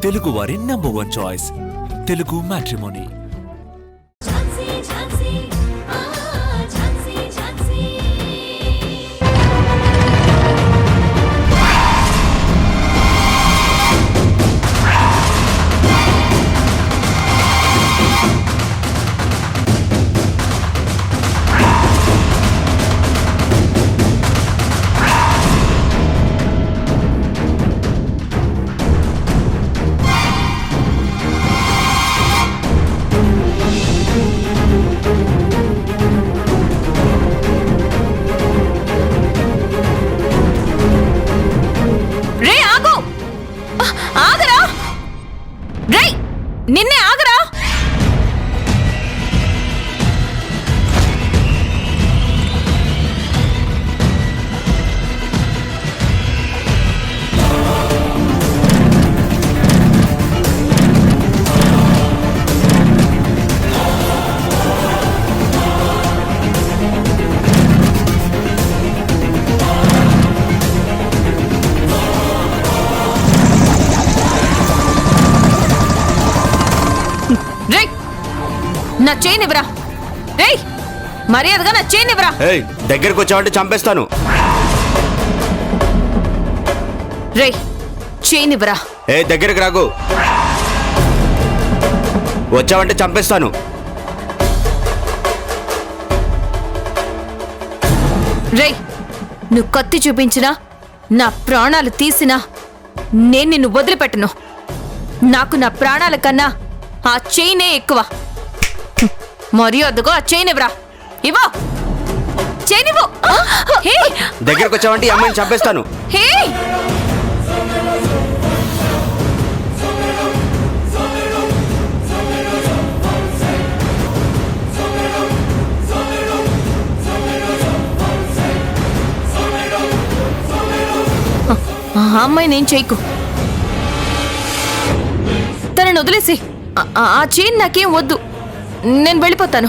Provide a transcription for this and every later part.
తెలుగు వారి number 1 choice Telugu matrimony. నిన్నే ఆగరా. నా చైన్ ఇవ్వరా. రేయ్ మర్యాదగా నా చైన్ ఇవ్వరా. దగ్గరకు వచ్చావంటే చంపేస్తాను. రేయ్ చైన్ ఇవ్వరా. దగ్గరకు రాకు. వచ్చావంటే చంపేస్తాను. రేయ్ నువ్వు కత్తి చూపించినా నా ప్రాణాలు తీసినా నేను నిన్ను వదిలిపెట్టను. నాకు నా ప్రాణాల కన్నా ఆ చైనే ఎక్కువ. మర్యాదగా ఆ చైన్ ఇవ్వరా. ఇవ్వు చైన్ ఇవ్వు. దగ్గరకు వచ్చావంటే అమ్మాయిని చంపేస్తాను. ఆ అమ్మాయి నేను చేయకు. తనని వదిలేసి ఆ చైన్ నాకేం వద్దు. నేను వెళ్ళిపోతాను.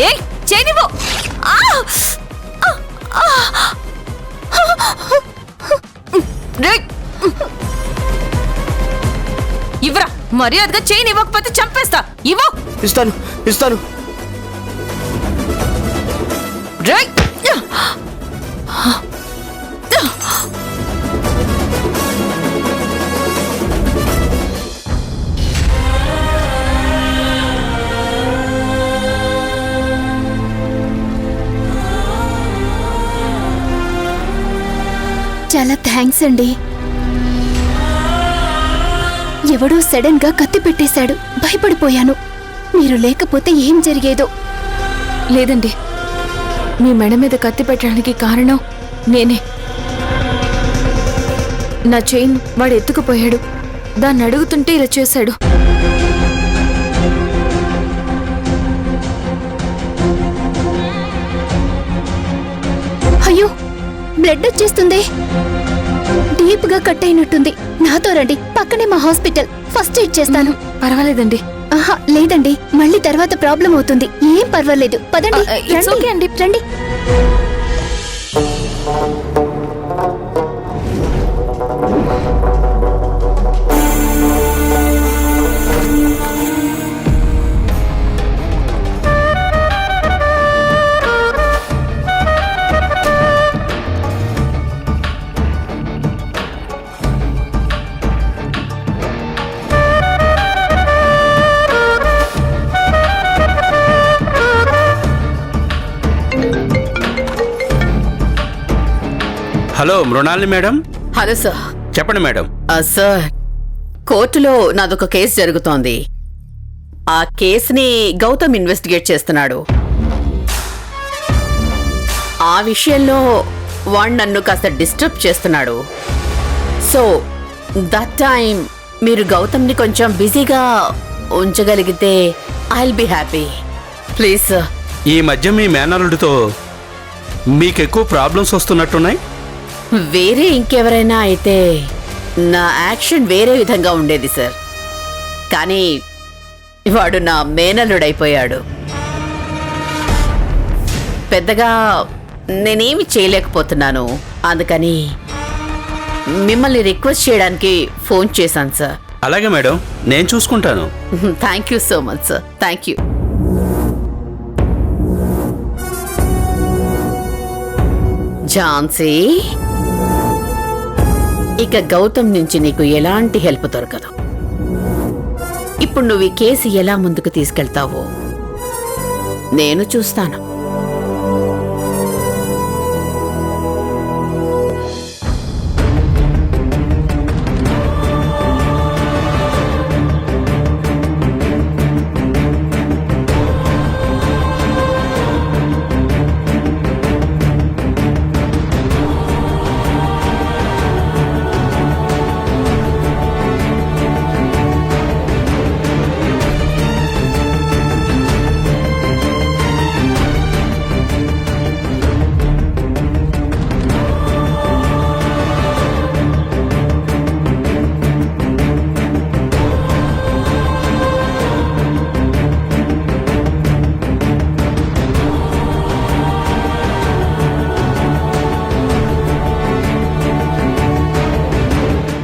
ఏయ్ చైన్ ఇవ్వు. ఇవ్వరా. మర్యాదగా చైన్ ఇవ్వకపోతే చంపేస్తా. ఇవ్వు. ఇస్తాను ఇస్తాను. చాలా థ్యాంక్స్ అండి. ఎవడో సడన్ గా కత్తి పెట్టేశాడు. భయపడిపోయాను. మీరు లేకపోతే ఏం జరిగేదో. లేదండి మీ మెడ మీద కత్తి పెట్టడానికి కారణం నేనే. నా చైన్ వాడు ఎత్తుకుపోయాడు. దాన్ని అడుగుతుంటే ఇలా చేశాడు. అయ్యో బ్లడ్ వచ్చేస్తుంది. డీప్ గా కట్ అయినట్టుంది. నాతో రండి. పక్కనే మా హాస్పిటల్. ఫస్ట్ ఎయిడ్ చేస్తాను. పర్వాలేదండి. లేదండి మళ్ళీ తర్వాత ప్రాబ్లం అవుతుంది. ఏం పర్వాలేదు. పదండి. అండి రండి. Hello Mrinalini madam. Hello sir. చెప్పండి మేడం. సార్ కోర్టులో నాదొక కేసు జరుగుతోంది. ఆ కేసుని గౌతమ్ ఇన్వెస్టిగేట్ చేస్తున్నాడు. ఆ విషయంలో వాడు నన్ను కాస్త డిస్టర్బ్ చేస్తున్నాడు. సో దట్ టైం మీరు గౌతమ్ని కొంచెం బిజీగా ఉంచగలిగితే I'll be happy. Please sir. ఈ మధ్య మీ మేనల్లుడితో మీకెక్కువ ప్రాబ్లమ్స్ వస్తున్నట్టున్నాయి. వేరే ఇంకెవరైనా అయితే నా యాక్షన్ వేరే విధంగా ఉండేది సార్. కానీ వాడు నా మేనల్లుడైపోయాడు. పెద్దగా నేనేమి చేయలేకపోతున్నాను. అందుకని మిమ్మల్ని రిక్వెస్ట్ చేయడానికి ఫోన్ చేశాను సార్. అలాగే మేడం, నేను చూసుకుంటాను. Thank you so much sir. Thank you. Jhansi, ఇక గౌతమ్ నుంచి నీకు ఎలాంటి హెల్ప్ దొరకదు. ఇప్పుడు నువ్వు ఈ కేసు ఎలా ముందుకు తీసుకెళ్తావో నేను చూస్తాను.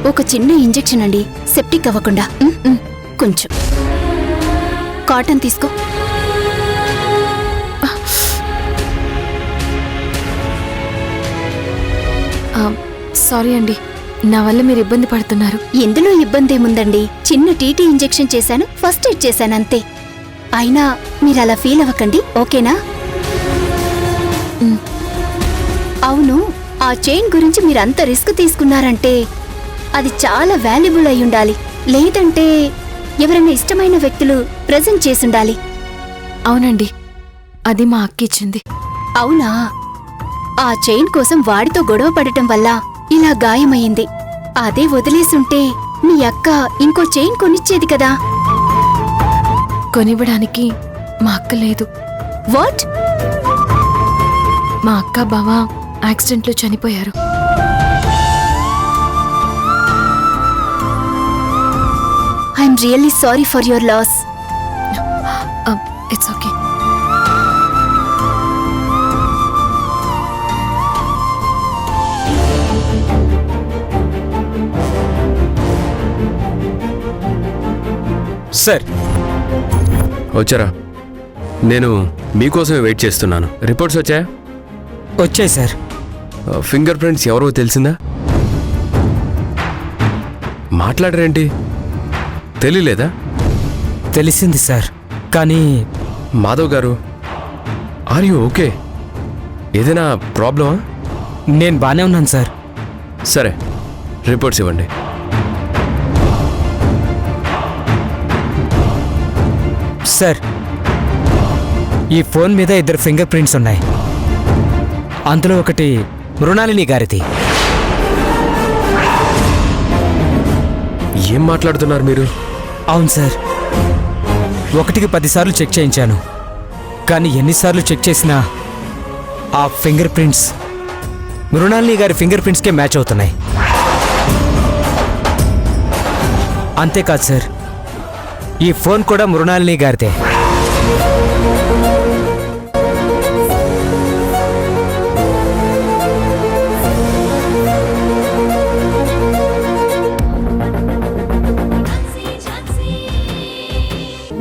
ఒక చిన్న ఇంజెక్షన్ అండి, సెప్టిక్ అవ్వకుండా. కొంచెం కాటన్ తీసుకో. సారీ అండి, నా వల్ల మీరు ఇబ్బంది పడుతున్నారు. ఎందులో ఇబ్బంది ఏముందండి? చిన్న టీటీ ఇంజెక్షన్ చేశాను, ఫస్ట్ ఎయిడ్ చేశాను అంతే. అయినా మీరు అలా ఫీల్ అవ్వకండి, ఓకేనా? అవును, ఆ చైన్ గురించి మీరు అంత రిస్క్ తీసుకున్నారంటే అది చాలా వాల్యుబుల్ అయి ఉండాలి. లేదంటే ఎవరైనా ఇష్టమైన వ్యక్తులు ప్రెజెంట్ చేసుండాలి. అవునండి, అది మా అక్క ఇచ్చింది. అవునా? ఆ చైన్ కోసం వాడితో గొడవ పడటం వల్ల ఇలా గాయమైంది. అదే వదిలేసుంటే మీ అక్క ఇంకో చైన్ కొనిచ్చేది కదా. కొనివ్వడానికి మా అక్క లేదు. వాట్? మా అక్క బావ యాక్సిడెంట్లో చనిపోయారు. I'm really sorry for your loss. It's okay. Sir వచ్చారా? నేను మీకోసమే వెయిట్ చేస్తున్నాను. రిపోర్ట్స్ వచ్చాయా? వచ్చాయి సార్. ఫింగర్ ప్రింట్స్ ఎవరో తెలిసిందా? మాట్లాడరేంటి? తెలియలేదా? తెలిసింది సార్, కానీ మాధవ్ గారు, ఆర్ యూ ఓకే? ఏదైనా ప్రాబ్లమా? నేను బానే ఉన్నాను సార్. సరే, రిపోర్ట్స్ ఇవ్వండి. సార్, ఈ ఫోన్ మీద 2 ఫింగర్ ప్రింట్స్ ఉన్నాయి. అందులో ఒకటి మృణాలిని గారిది. ఏం మాట్లాడుతున్నారు మీరు? అవును సార్, 1కి 10 సార్లు చెక్ చేయించాను. కానీ ఎన్నిసార్లు చెక్ చేసినా ఆ ఫింగర్ ప్రింట్స్ మృణాలిని గారి ఫింగర్ ప్రింట్స్కే మ్యాచ్ అవుతున్నాయి. అంతేకాదు సార్, ఈ ఫోన్ కూడా మృణాలిని గారిదే.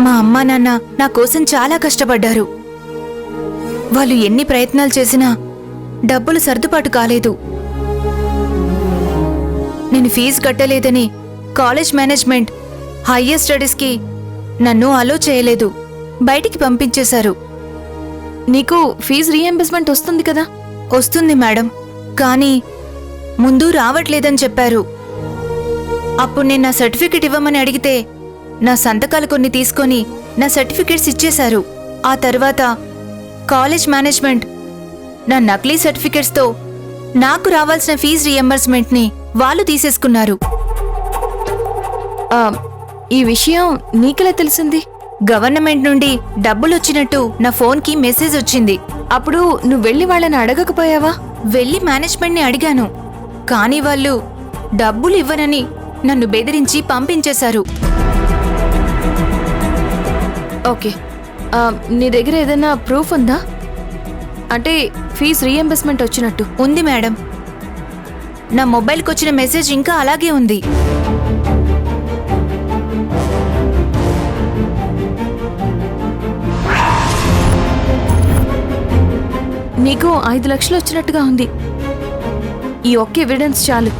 మా అమ్మా నాన్న నా కోసం చాలా కష్టపడ్డారు. వాళ్ళు ఎన్ని ప్రయత్నాలు చేసినా డబ్బులు సర్దుబాటు కాలేదు. నేను ఫీజు కట్టలేదని కాలేజ్ మేనేజ్మెంట్ హయ్యర్ స్టడీస్కి నన్ను అలో చేయలేదు, బయటికి పంపించేశారు. నీకు ఫీజు రీఎంబర్స్మెంట్ వస్తుంది కదా? వస్తుంది మేడం, కానీ ముందు రావట్లేదని చెప్పారు. అప్పుడు నేను నా సర్టిఫికెట్ ఇవ్వమని అడిగితే నా సంతకాలు కొన్ని తీసుకొని నా సర్టిఫికెట్స్ ఇచ్చేశారు. ఆ తర్వాత కాలేజ్ మేనేజ్మెంట్ నా నకిలీ సర్టిఫికెట్స్తో నాకు రావాల్సిన ఫీజు రీఎంబర్స్మెంట్ని వాళ్ళు తీసేసుకున్నారు. ఈ విషయం నీకెలా తెలిసింది? గవర్నమెంట్ నుండి డబ్బులొచ్చినట్టు నా ఫోన్కి మెసేజ్ వచ్చింది. అప్పుడు నువ్వు వెళ్ళి వాళ్ళని అడగకపోయావా? వెళ్ళి మేనేజ్మెంట్ని అడిగాను, కానీ వాళ్ళు డబ్బులు ఇవ్వనని నన్ను బెదిరించి పంపించేశారు. ఓకే, నీ దగ్గర ఏదైనా ప్రూఫ్ ఉందా? అంటే ఫీజు రీఎంబర్స్మెంట్ వచ్చినట్టు. ఉంది మేడం. నా మొబైల్కి వచ్చిన మెసేజ్ ఇంకా అలాగే ఉంది. నీకు 5 లక్షలు వచ్చినట్టుగా ఉంది. ఈ ఒక్క ఎవిడెన్స్ చాలు.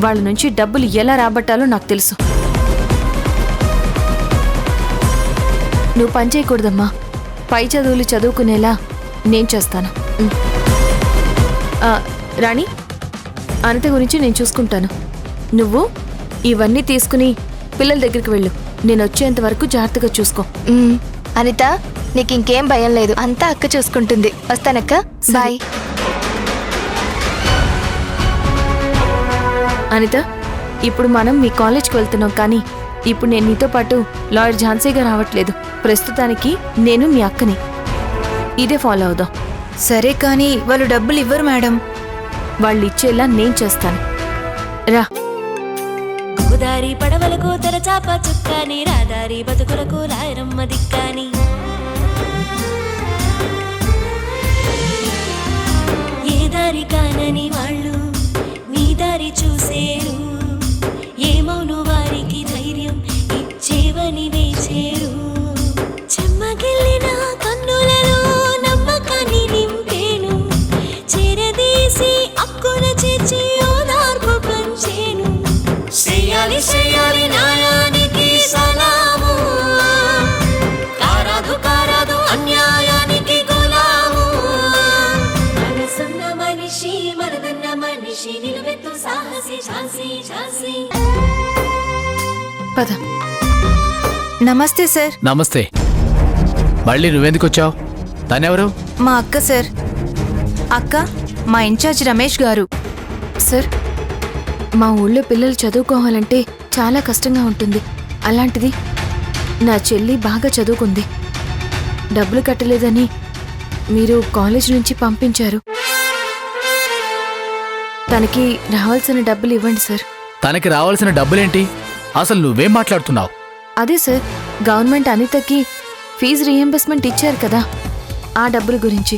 వాళ్ళ నుంచి డబ్బులు ఎలా రాబట్టాలో నాకు తెలుసు. నువ్వు పని చేయకూడదమ్మా. పై చదువులు చదువుకునేలా నేను చేస్తాను. రాణి, అనిత గురించి నేను చూసుకుంటాను. నువ్వు ఇవన్నీ తీసుకుని పిల్లల దగ్గరికి వెళ్ళు. నేను వచ్చేంత వరకు జాగ్రత్తగా చూసుకో. అనిత, నీకు ఇంకేం భయం లేదు, అంతా అక్క చూసుకుంటుంది. వస్తానక్క, బాయ్. అనిత, ఇప్పుడు మనం మీ కాలేజ్కి వెళ్తున్నాం, కానీ ఇప్పుడు నేను నీతో పాటు లాయర్ ఝాన్సీగా రావట్లేదు. ప్రస్తుతానికి నేను మీ అక్కని. ఇదే ఫాలో అవుదాం. సరే, కానీ వాళ్ళు డబ్బులు ఇవ్వరు మేడం. వాళ్ళు ఇచ్చేలా నేను చేస్తాను. రా. గోదారి పడవలకు తెరచాప చుక్కాని, రాదారి బతుకులకు రాయరమ్మ దిక్కాని. ఏ దారి కానని వాళ్ళు నీ దారి చూసేరు. ఏమౌను వారికి ధైర్యం ఇచ్చేవని వేచేరు. చెమ్మగిల్లిన కన్నులలో నమ్మకాన్ని నింపేను. చేరదీసి అక్కున చేర్చి ఓదార్పు పంచేను. చేయాలి చేయాలి న్యాయానికి సలాము. కారాదు కారాదు అన్యాయానికి గులాము. మనసున్న మనిషి మనదన్న మనిషి నిలువెత్తు సాహసి ఝాన్సీ ఝాన్సీ. పద. నమస్తే సార్. నమస్తే. మళ్ళీ నువ్వెందుకు వచ్చావు? తనెవరు? మా అక్క సార్. అక్క, మా ఇన్ఛార్జ్ రమేష్ గారు. సార్, మా ఊళ్ళో పిల్లలు చదువుకోవాలంటే చాలా కష్టంగా ఉంటుంది. అలాంటిది నా చెల్లి బాగా చదువుకుంది. డబ్బులు కట్టలేదని మీరు కాలేజ్ నుంచి పంపించారు. తనకి రావాల్సిన డబ్బులు ఇవ్వండి సార్. తనకి రావాల్సిన డబ్బులేంటి? అసలు నువ్వేం మాట్లాడుతున్నావు? అదే సార్, గవర్నమెంట్ అనితకి ఫీజు రీఎంబర్స్మెంట్ ఇచ్చారు కదా, ఆ డబ్బుల గురించి.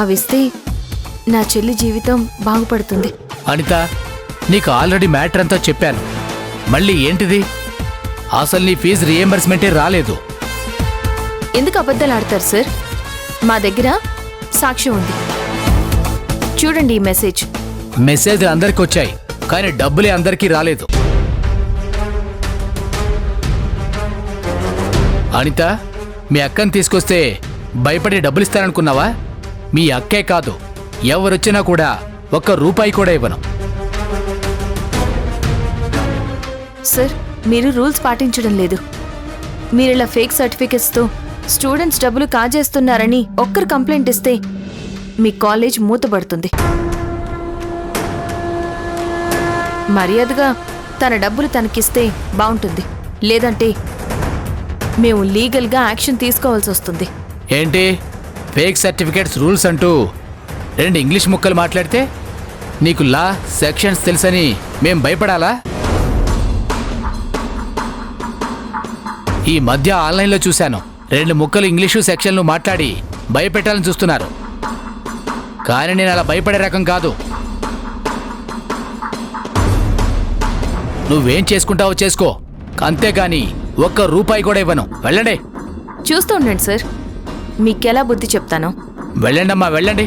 అవిస్తే నా చెల్లి జీవితం బాగుపడుతుంది. అనిత, నీకు ఆల్రెడీ మ్యాటర్ అంతా చెప్పాను. మళ్ళీ ఏంటిది? అసలు నీ ఫీజు రీఎంబర్స్మెంటే రాలేదు. ఎందుకు అబద్ధాలు ఆడతారు సార్? మా దగ్గర సాక్ష్యం ఉంది. చూడండి ఈ మెసేజ్. మెసేజ్లు అందరికి వచ్చాయి, కానీ డబ్బులే అందరికీ రాలేదు. అనిత, మీ అక్కని తీసుకొస్తే భయపడి డబ్బులు ఇస్తాననుకున్నావా? మీ అక్కే కాదు, ఎవరొచ్చినా కూడా ₹1 కూడా ఇవ్వను. సార్, మీరు రూల్స్ పాటించడం లేదు. మీరు ఇలా ఫేక్ సర్టిఫికెట్స్తో స్టూడెంట్స్ డబ్బులు కాజేస్తున్నారని ఒక్కరు కంప్లైంట్ ఇస్తే మీ కాలేజ్ మూతపడుతుంది. మర్యాదగా తన డబ్బులు తనకిస్తే బాగుంటుంది. లేదంటే మేము లీగల్గా యాక్షన్ తీసుకోవాల్సి వస్తుంది. ఏంటి ఫేక్ సర్టిఫికేట్స్ రూల్స్ అంటూ 2 ఇంగ్లీష్ ముక్కలు మాట్లాడితే నీకు లా సెక్షన్స్ తెలుసని మేం భయపడాలా? ఈ మధ్య ఆన్లైన్లో చూశాను, 2 ముక్కలు ఇంగ్లీషు సెక్షన్లు మాట్లాడి భయపెట్టాలని చూస్తున్నారు. కానీ నేను అలా భయపడే రకం కాదు. నువ్వేం చేసుకుంటావో చేసుకో, అంతేగాని ₹1 కూడా ఇవ్వను. వెళ్ళండి. చూస్తూ ఉండండి సార్, మీకెలా బుద్ధి చెప్తాను. వెళ్ళండమ్మా, వెళ్ళండి.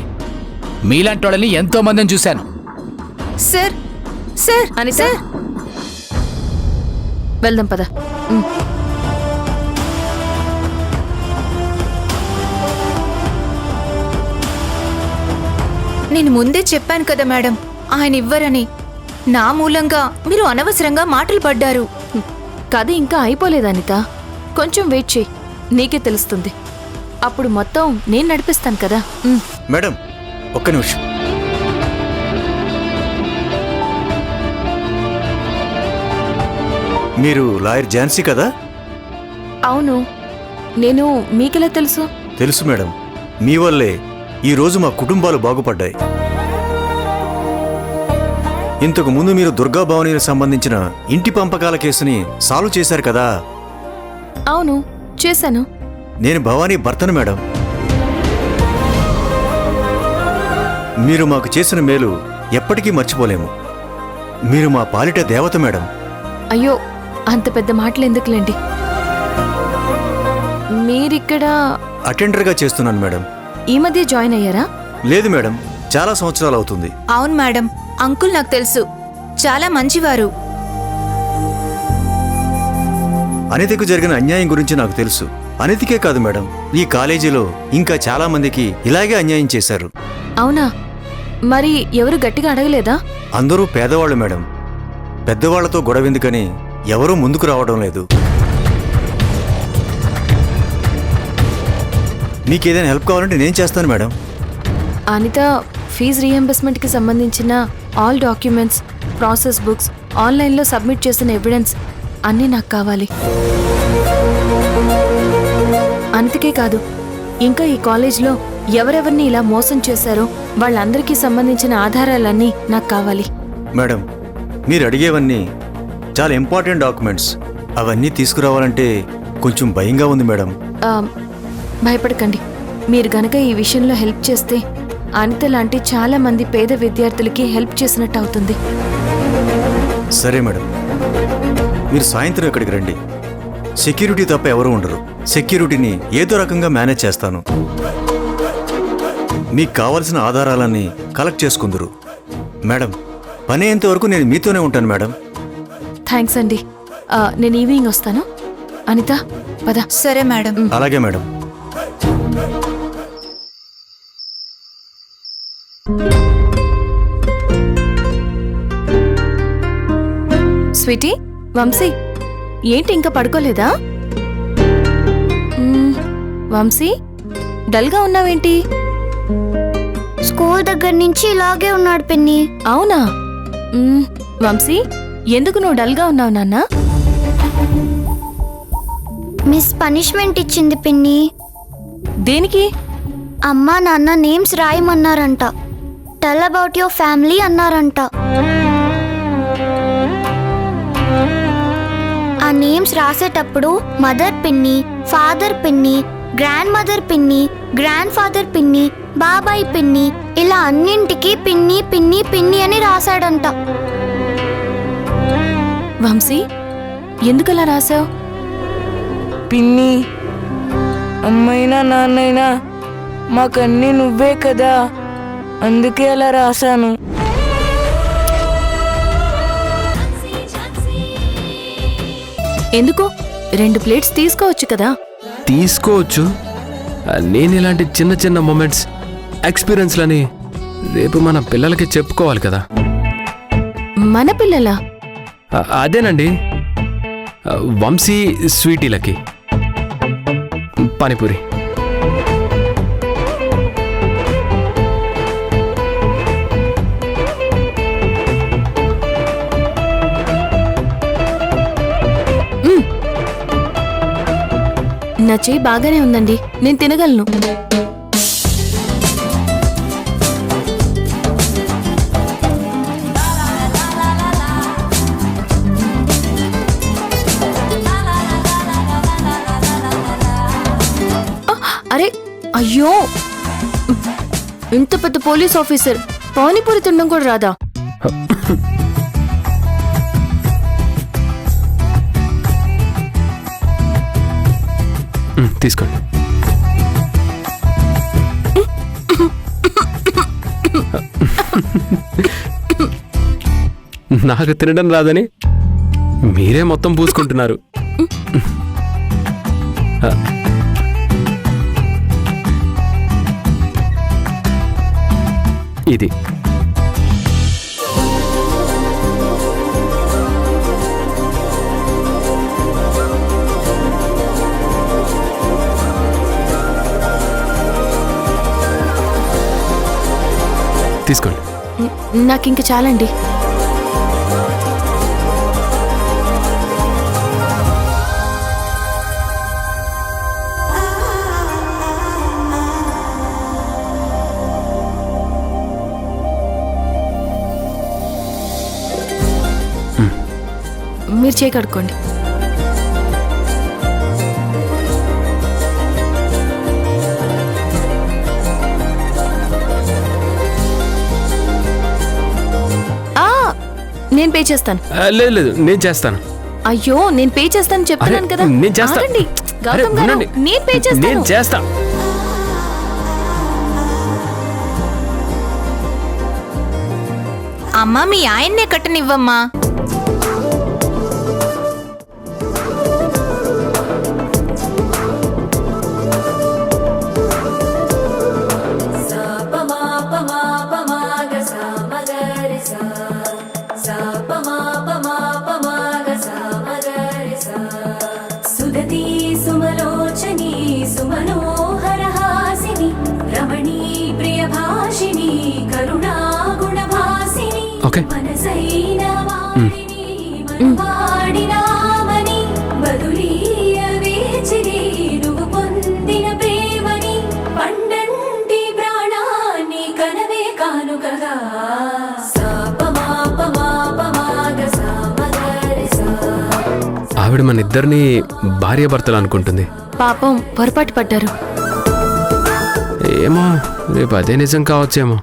మీలాంటి వాళ్ళని ఎంతో మందిని చూశాను. సార్, సార్ అని సార్, వెళ్దాం పద. నేను ముందే చెప్పాను కదా మేడం, ఆయన ఇవ్వరని. నా మూలంగా మీరు అనవసరంగా మాటలు పడ్డారు. కథ ఇంకా అయిపోలేదు అనిత, కొంచెం వెయిట్ చేయి, నీకే తెలుస్తుంది. అప్పుడు మొత్తం నేను నడిపిస్తాను కదా. మేడం, ఒక్క నిమిషం. మీరు లాయర్ ఝాన్సీ కదా? అవును. నేను మీకెలా తెలుసు? తెలుసు మేడం, మీ వల్లే ఈరోజు మా కుటుంబాలు బాగుపడ్డాయి. ఇంతకు ముందు మీరు దుర్గా భవానీకి సంబంధించిన ఇంటి పంపకాల కేసుని సాల్వ్ చేశారు కదా. అవును, చేశాను. నేను భవానీ భర్తను మేడం. మీరు మాకు చేసిన మేలు ఎప్పటికీ మర్చిపోలేము. మీరు మా పాలిట దేవత మేడం. అయ్యో, అంత పెద్ద మాటలు ఎందుకులేండి. మీరిక్కడ అటెండర్గా చేస్తున్నాను మేడం. ఈ మధ్య జాయిన్ అయ్యారా? లేదు మేడం, చాలా సంవత్సరాలు అవుతుంది. అవును మేడం, అంకుల్ నాకు తెలుసు, చాలా మంచివారు. అనితకు జరిగిన అన్యాయం గురించి నాకు తెలుసు. అనితకే కాదు మేడం, ఈ కాలేజీలో ఇంకా చాలా మందికి ఇలాగే అన్యాయం చేశారు. అవునా? మరి ఎవరు గట్టిగా అడగలేదా? అందరూ పేదవాళ్ళు మేడం. పెద్దవాళ్లతో గొడవెందుకని ఎవరూ ముందుకు రావడం లేదు. మీకేదైనా హెల్ప్ కావాలంటే నేను చేస్తాను మేడం. అనిత ఫీజు రీఎంబర్స్మెంట్కి సంబంధించిన ఆల్ డాక్యుమెంట్స్, ప్రాసెస్ బుక్స్, ఆన్లైన్లో సబ్మిట్ చేసిన ఎవిడెన్స్ అన్నీ నాకు కావాలి. అంతకే కాదు, ఇంకా ఈ కాలేజ్లో ఎవరెవరిని ఇలా మోసం చేశారో వాళ్ళందరికీ సంబంధించిన ఆధారాలన్నీ నాకు కావాలి. మేడం, మీరు అడిగేవన్నీ చాలా ఇంపార్టెంట్ డాక్యుమెంట్స్. అవన్నీ తీసుకురావాలంటే కొంచెం భయంగా ఉంది మేడం. భయపడకండి. మీరు గనక ఈ విషయంలో హెల్ప్ చేస్తే అనిత లాంటి చాలా మంది పేద విద్యార్థులకి హెల్ప్ చేసినట్టు అవుతుంది. సరే మేడం, మీరు సాయంత్రం ఇక్కడికి రండి. సెక్యూరిటీ తప్ప ఎవరూ ఉండరు. సెక్యూరిటీని ఏదో రకంగా మేనేజ్ చేస్తాను. మీకు కావలసిన ఆధారాలన్నీ కలెక్ట్ చేసుకుందరు. మేడం, పని అయ్యేంత వరకు నేను మీతోనే ఉంటాను మేడం. థ్యాంక్స్ అండి. నేను ఈవినింగ్ వస్తాను. అనిత, పద. సరే మేడం. అలాగే మేడం. స్వీటీ, వంశీ, ఏంటి ఇంకా పడుకోలేదా? వంశీ, డల్గా ఉన్నావేంటి? స్కూల్ దగ్గర నుంచి ఇలాగే ఉన్నాడు పిన్ని. అవునా? వంశీ, ఎందుకు నువ్వు డల్గా ఉన్నావు నాన్న? మిస్ పనిష్మెంట్ ఇచ్చింది పిన్ని. దేనికి? అమ్మా నాన్న నేమ్స్ రాయమన్నారంట. టెల్ అబౌట్ యువర్ ఫ్యామిలీ అన్నారంట. ఆ నేమ్స్ రాసేటప్పుడు మదర్ పిన్ని, ఫాదర్ పిన్ని, గ్రాండ్ మదర్ పిన్ని, గ్రాండ్ ఫాదర్ పిన్ని, బాబాయ్ పిన్ని, ఇలా అన్నింటికి పిన్ని పిన్ని పిన్ని అని రాశాడంట. వంశీ, ఎందుకలా రాసావు? పిన్ని, అమ్మైనా నాన్నైనా మాకన్నీ నువ్వే కదా, అందుకే అలా రాశాను. ఎందుకు? 2 ప్లేట్స్ తీసుకోవచ్చు కదా. తీసుకోవచ్చు. నేను ఇలాంటి చిన్న చిన్న మూమెంట్స్, ఎక్స్పీరియన్స్లని రేపు మన పిల్లలకి చెప్పుకోవాలి కదా. మన పిల్లలా? అదేనండి, వంశీ స్వీటీలకి పానీపూరి. నా చెయ్యి బాగానే ఉందండి, నేను తినగలను. అరే అయ్యో, ఇంత పెద్ద పోలీస్ ఆఫీసర్ పానీపూరి తినడం కూడా రాదా? తీసుకోండి. నాకు తినడం రాదని మీరే మొత్తం పూసుకుంటున్నారు. ఇది తీసుకోండి. నాకింక చాలండి. మీరు చేయి కడుక్కోండి. నేను పే చేస్తాను. లేదు లేదు, నేను చేస్తాను. అయ్యో, నేను పే చేస్తాను చెప్తున్నాను కదా. నేను చేస్తా. ఆగండి, గౌతమ్ గారు, నేను పే చేస్తాను. నేను చేస్తా. అమ్మా, మీ ఆయన్నే కట్టనివ్వమ్మా. సుదతి సుమలోచని సుమనోహరహాసిని రమణీ ప్రియభాషిణి కరుణా గుణభాసిని మనసైన వాడిని మనవాడినామని బదులీయ వేచిరి నువ్వు పొందిన ప్రేమని పండంటి ప్రాణాన్ని కనవే కానుకగా ఆవిడ మన ఇద్దరిని భార్యాభర్తలు అనుకుంటుంది. పాపం పొరపాటు పడ్డారు. ఏమో, రేపు అదే నిజం కావచ్చేమో.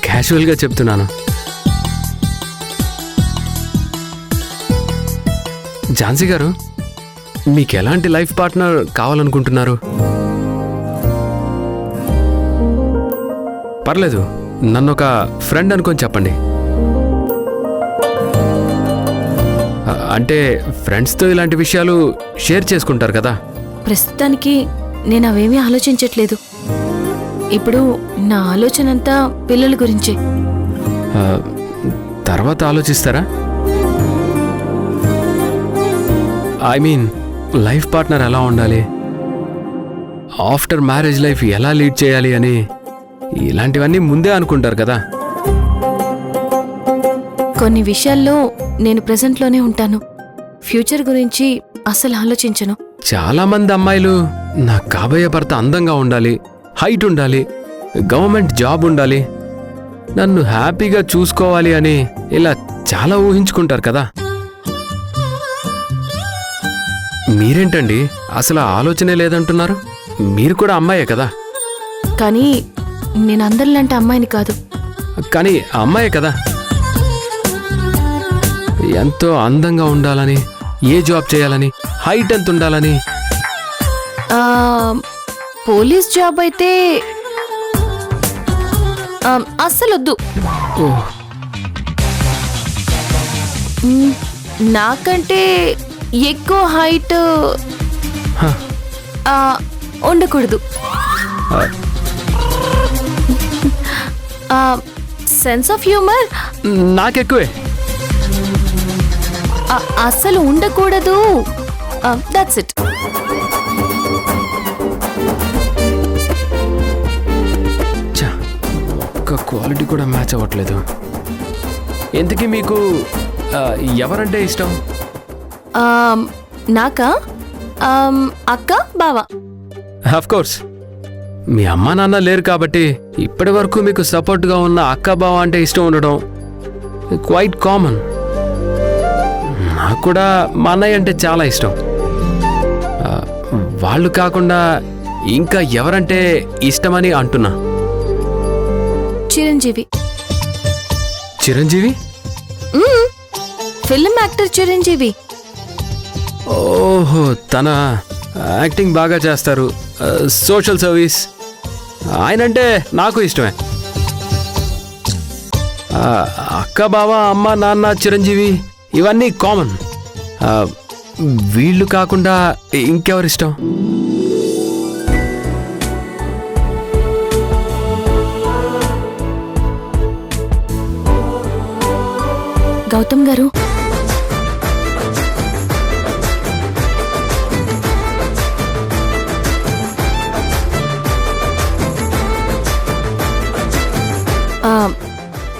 క్యాజువల్గా చెప్తున్నాను. ఝాన్సీ గారు, మీకు ఎలాంటి లైఫ్ పార్ట్నర్ కావాలనుకుంటున్నారు? పర్లేదు, నన్ను ఒక ఫ్రెండ్ అనుకొని చెప్పండి. అంటే ఫ్రెండ్స్తో ఇలాంటి విషయాలు షేర్ చేసుకుంటారు కదా. ప్రస్తుతానికి నేను అవేమీ ఆలోచించట్లేదు. ఇప్పుడు నా ఆలోచన అంతా పిల్లల గురించే. తర్వాత ఆలోచిస్తారా? ఐ మీన్, లైఫ్ పార్ట్నర్ ఎలా ఉండాలి, ఆఫ్టర్ మ్యారేజ్ లైఫ్ ఎలా లీడ్ చేయాలి అని ఇలాంటివన్నీ ముందే అనుకుంటారు కదా. కొన్ని విషయాల్లో నేను ప్రెజెంట్లోనే ఉంటాను. ఫ్యూచర్ గురించి అసలు ఆలోచించను. చాలా మంది అమ్మాయిలు నా కాబోయే భర్త అందంగా ఉండాలి, హైట్ ఉండాలి, గవర్నమెంట్ జాబ్ ఉండాలి, నన్ను హ్యాపీగా చూసుకోవాలి అని ఇలా చాలా ఊహించుకుంటారు కదా. మీరేంటండి అసలు ఆలోచనే లేదంటున్నారు? మీరు కూడా అమ్మాయే కదా. కానీ నేను అందరిలాంటి అమ్మాయిని కాదు. కానీ అమ్మాయే కదా. ఎంతో అందంగా ఉండాలని, ఏ జాబ్ చేయాలని, హైట్ ఎంత ఉండాలని. పోలీస్ జాబ్ అయితే అస్సలొద్దు. నాకంటే ఎక్కువ హైట్ ఉండకూడదు. సెన్స్ ఆఫ్ హ్యూమర్ నాకెక్కువే. అస్సలు ఉండకూడదు. That's it. ఒక్క క్వాలిటీ కూడా మ్యాచ్ అవ్వట్లేదు. ఎందుకీ మీకు ఎవరంటే ఇష్టం? నాకా? అక్క, బావ. ఆఫ్ కోర్స్, మీ అమ్మా నాన్న లేరు కాబట్టి ఇప్పటి వరకు మీకు సపోర్ట్గా ఉన్న అక్క బావ అంటే ఇష్టం ఉండడం క్వైట్ కామన్. నాకు కూడా మా అన్నయ్య అంటే చాలా ఇష్టం. వాళ్ళు కాకుండా ఇంకా ఎవరంటే ఇష్టమని అంటున్నా. చిరంజీవి. చిరంజీవి? Film actor Chiranjeevi. ఓహో, తన యాక్టింగ్ బాగా చేస్తారు, సోషల్ సర్వీస్. ఆయనంటే నాకు ఇష్టమే. అక్క బావ, అమ్మ నాన్న, చిరంజీవి ఇవన్నీ కామన్. వీళ్ళు కాకుండా ఇంకెవరిష్టం? గౌతమ్ గారు,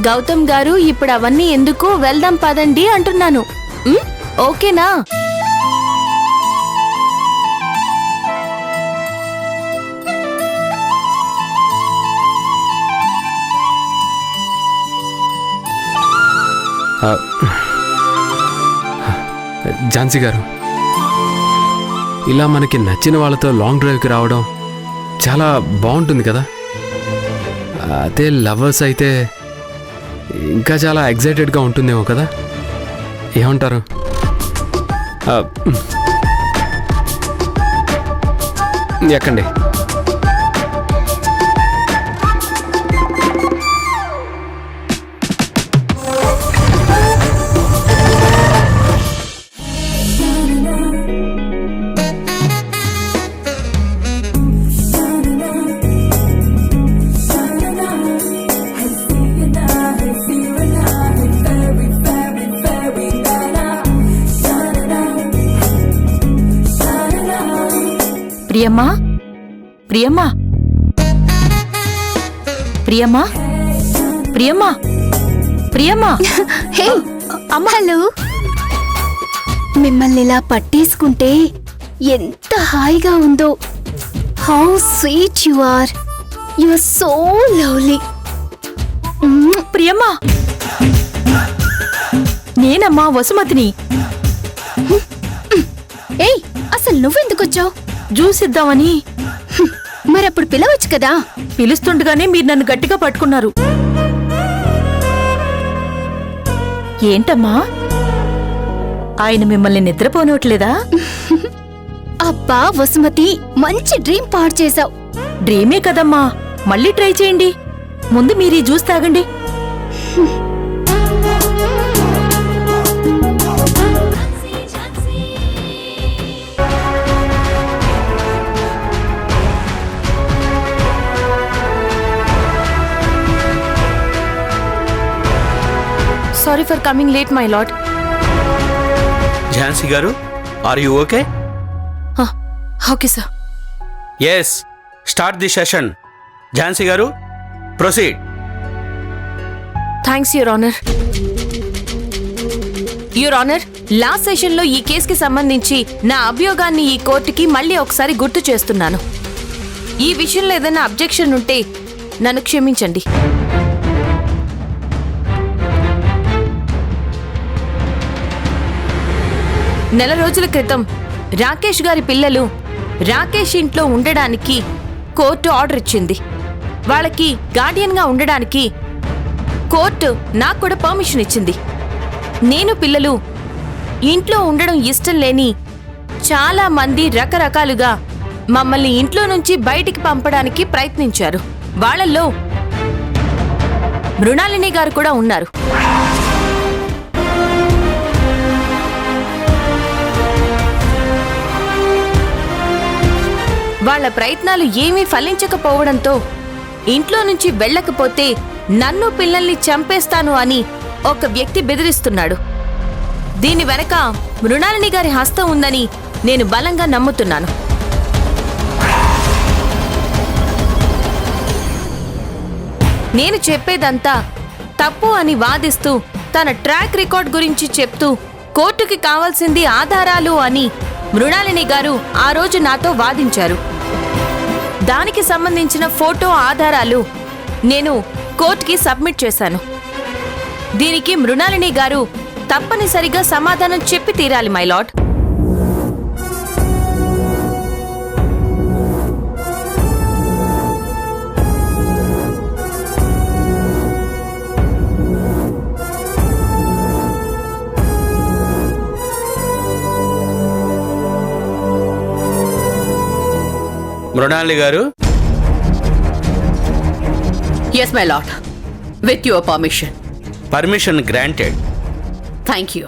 గౌతమ్ గారు, ఇప్పుడు అవన్నీ ఎందుకు, వెళ్దాం పదండి అంటున్నాను. ఓకేనా? ఝాన్సీ గారు, ఇలా మనకి నచ్చిన వాళ్ళతో లాంగ్ డ్రైవ్కి రావడం చాలా బాగుంటుంది కదా. అదే లవర్స్ అయితే ఇంకా చాలా ఎగ్జైటెడ్గా ఉంటుందేమో కదా, ఏమంటారు? ఎక్కండి. ప్రియమ్మా, ప్రియమ్మా, ప్రియమ్మా, ప్రియమ్మా, ప్రియమ్మా. హే అమ్మ, హలో. మిమ్మల్ని ఇలా పట్టేసుకుంటే ఎంత హాయిగా ఉందో. How sweet you are. You are so lovely. ప్రియమ్మా, నేనమ్మా వసుమతిని. ఏయ్, అసలు నువ్వెందుకు వచ్చావు? జ్యూస్ ఇద్దామని. మరప్పుడు పిలవచ్చు కదా. పిలుస్తుండగానే మీరు నన్ను గట్టిగా పట్టుకున్నారు. ఏంటమ్మా, ఆయన మిమ్మల్ని నిద్రపోనట్లేదా? అబ్బా వసుమతి, మంచి డ్రీమ్ పాడు చేశావు. డ్రీమే కదమ్మా, మళ్ళీ ట్రై చేయండి. ముందు మీరు ఈ జ్యూస్ తాగండి. Sorry for coming late my lord. Jhansi garu, are you okay? Okay sir. Yes, start the session. Jhansi garu, proceed. Thanks your honour. Your honour, last సెషన్లో ఈ కేసుకి సంబంధించి నా అభియోగాన్ని ఈ కోర్టుకి మళ్ళీ ఒకసారి గుర్తు చేస్తున్నాను. ఈ విషయంలో ఏదైనా అబ్జెక్షన్ ఉంటే నన్ను క్షమించండి. నెల రోజుల క్రితం రాకేష్ గారి పిల్లలు రాకేష్ ఇంట్లో ఉండడానికి కోర్టు ఆర్డర్ ఇచ్చింది. వాళ్ళకి గార్డియన్గా ఉండడానికి కోర్టు నాకు కూడా పర్మిషన్ ఇచ్చింది. నేను పిల్లలు ఇంట్లో ఉండడం ఇష్టం లేని చాలా మంది రకరకాలుగా మమ్మల్ని ఇంట్లో నుంచి బయటికి పంపడానికి ప్రయత్నించారు. వాళ్ళల్లో మృణాలిని గారు కూడా ఉన్నారు. వాళ్ళ ప్రయత్నాలు ఏమీ ఫలించకపోవడంతో ఇంట్లో నుంచి వెళ్ళకపోతే నన్ను పిల్లల్ని చంపేస్తాను అని ఒక వ్యక్తి బెదిరిస్తున్నాడు. దీని వెనక మృణాలిని గారి హస్తం ఉందని నేను బలంగా నమ్ముతున్నాను. నేను చెప్పేదంతా తప్పు అని వాదిస్తూ తన ట్రాక్ రికార్డ్ గురించి చెప్తూ కోర్టుకి కావాల్సింది ఆధారాలు అని మృణాలిని గారు ఆ రోజు నాతో వాదించారు. దానికి సంబంధించిన ఫోటో ఆధారాలు నేను కోర్టుకి సబ్మిట్ చేశాను. దీనికి మృణాలిని గారు తప్పనిసరిగా సమాధానం చెప్పి తీరాలి my lord. Mrunali garu. Yes my lord, with your permission. Permission granted. Thank you.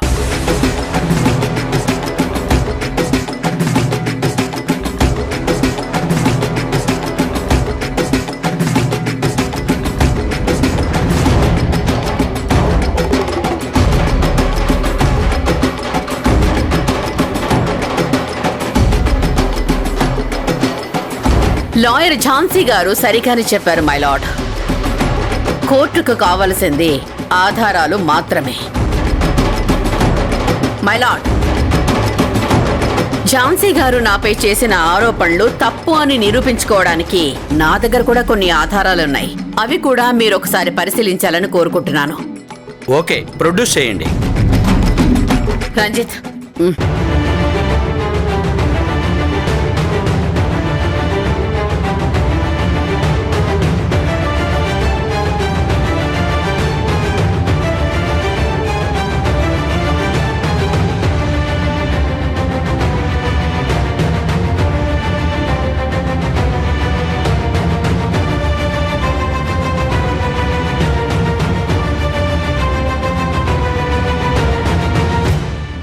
Lawyer Jhansi garu సరిగానే చెప్పారు మై లార్డ్. కోర్టుకు కావలసింది ఆధారాలు మాత్రమే. మై లార్డ్, ఝాన్సీ గారు నాపై చేసిన ఆరోపణలు తప్పు అని నిరూపించుకోవడానికి నా దగ్గర కూడా కొన్ని ఆధారాలున్నాయి. అవి కూడా మీరు ఒకసారి పరిశీలించాలని కోరుకుంటున్నాను. ఓకే, ప్రొడ్యూస్ చేయండి. రంజిత్